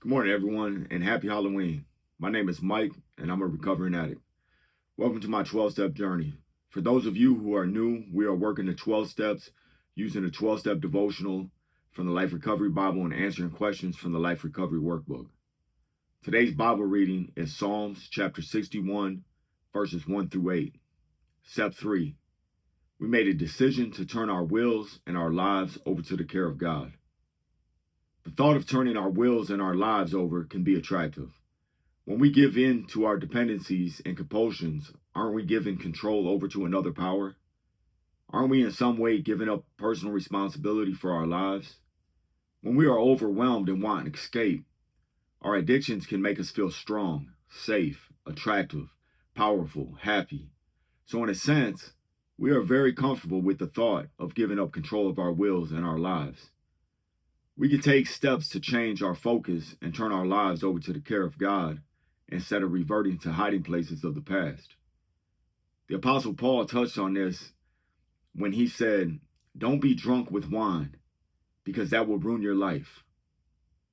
Good morning, everyone, and happy Halloween. My name is Mike, and I'm a recovering addict. Welcome to my 12-step journey. For those of you who are new, we are working the 12 steps using the 12-step devotional from the Life Recovery Bible and answering questions from the Life Recovery Workbook. Today's Bible reading is Psalms chapter 61, verses 1 through 8. Step 3. We made a decision to turn our wills and our lives over to the care of God. The thought of turning our wills and our lives over can be attractive. When we give in to our dependencies and compulsions, aren't we giving control over to another power? Aren't we in some way giving up personal responsibility for our lives? When we are overwhelmed and want an escape, our addictions can make us feel strong, safe, attractive, powerful, happy. So in a sense, we are very comfortable with the thought of giving up control of our wills and our lives. We can take steps to change our focus and turn our lives over to the care of God instead of reverting to hiding places of the past. The Apostle Paul touched on this when he said, "Don't be drunk with wine, because that will ruin your life.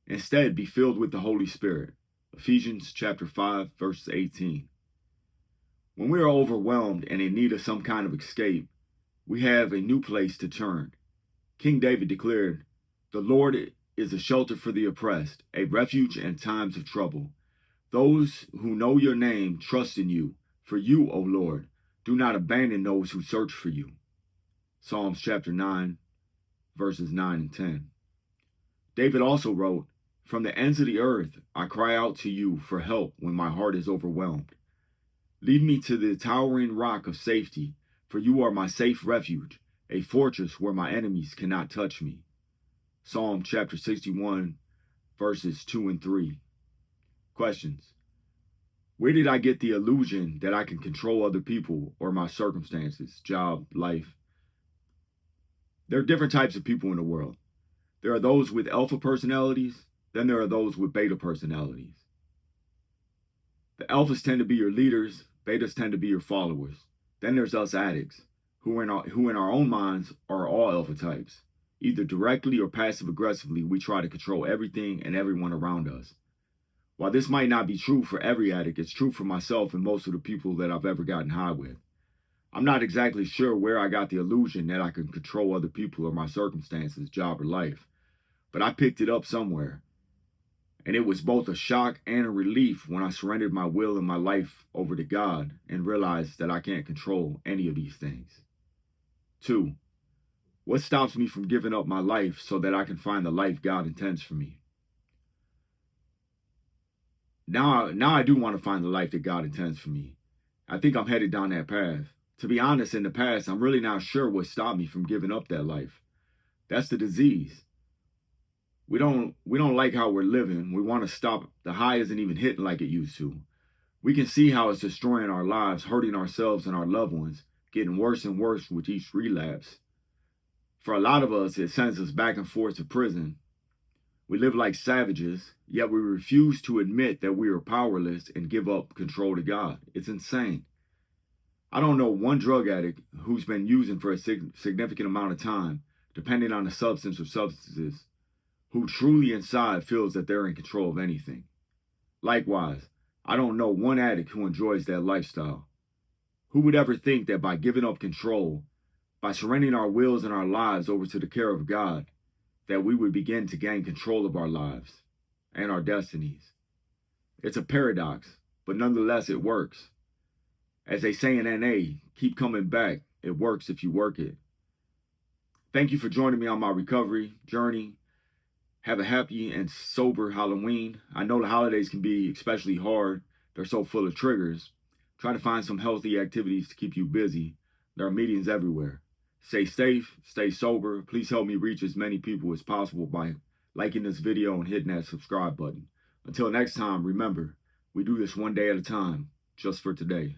Instead, be filled with the Holy Spirit." Ephesians chapter 5, verse 18. When we are overwhelmed and in need of some kind of escape, we have a new place to turn. King David declared, "The Lord is a shelter for the oppressed, a refuge in times of trouble. Those who know your name trust in you. For you, O Lord, do not abandon those who search for you." Psalms chapter 9, verses 9 and 10. David also wrote, "From the ends of the earth, I cry out to you for help when my heart is overwhelmed. Lead me to the towering rock of safety, for you are my safe refuge, a fortress where my enemies cannot touch me." Psalm chapter 61, verses 2 and 3. Questions. Where did I get the illusion that I can control other people or my circumstances, job, life? There are different types of people in the world. There are those with alpha personalities, then there are those with beta personalities. The alphas tend to be your leaders, betas tend to be your followers. Then there's us addicts, who in our own minds are all alpha types. Either directly or passive aggressively, we try to control everything and everyone around us. While this might not be true for every addict, it's true for myself and most of the people that I've ever gotten high with. I'm not exactly sure where I got the illusion that I can control other people or my circumstances, job, or life, but I picked it up somewhere. And it was both a shock and a relief when I surrendered my will and my life over to God and realized that I can't control any of these things. 2. What stops me from giving up my life so that I can find the life God intends for me? Now I do want to find the life that God intends for me. I think I'm headed down that path. To be honest, in the past, I'm really not sure what stopped me from giving up that life. That's the disease. We don't like how we're living. We want to stop. The high isn't even hitting like it used to. We can see how it's destroying our lives, hurting ourselves and our loved ones, getting worse and worse with each relapse. For a lot of us, it sends us back and forth to prison. We live like savages, yet we refuse to admit that we are powerless and give up control to God. It's insane. I don't know one drug addict who's been using for a significant amount of time, depending on the substance or substances, who truly inside feels that they're in control of anything. Likewise, I don't know one addict who enjoys that lifestyle. Who would ever think that by giving up control, by surrendering our wills and our lives over to the care of God, that we would begin to gain control of our lives and our destinies? It's a paradox, but nonetheless it works. As they say in NA, keep coming back. It works if you work it. Thank you for joining me on my recovery journey. Have a happy and sober Halloween. I know the holidays can be especially hard. They're so full of triggers. Try to find some healthy activities to keep you busy. There are meetings everywhere. Stay safe, stay sober. Please help me reach as many people as possible by liking this video and hitting that subscribe button. Until next time, remember, we do this one day at a time, just for today.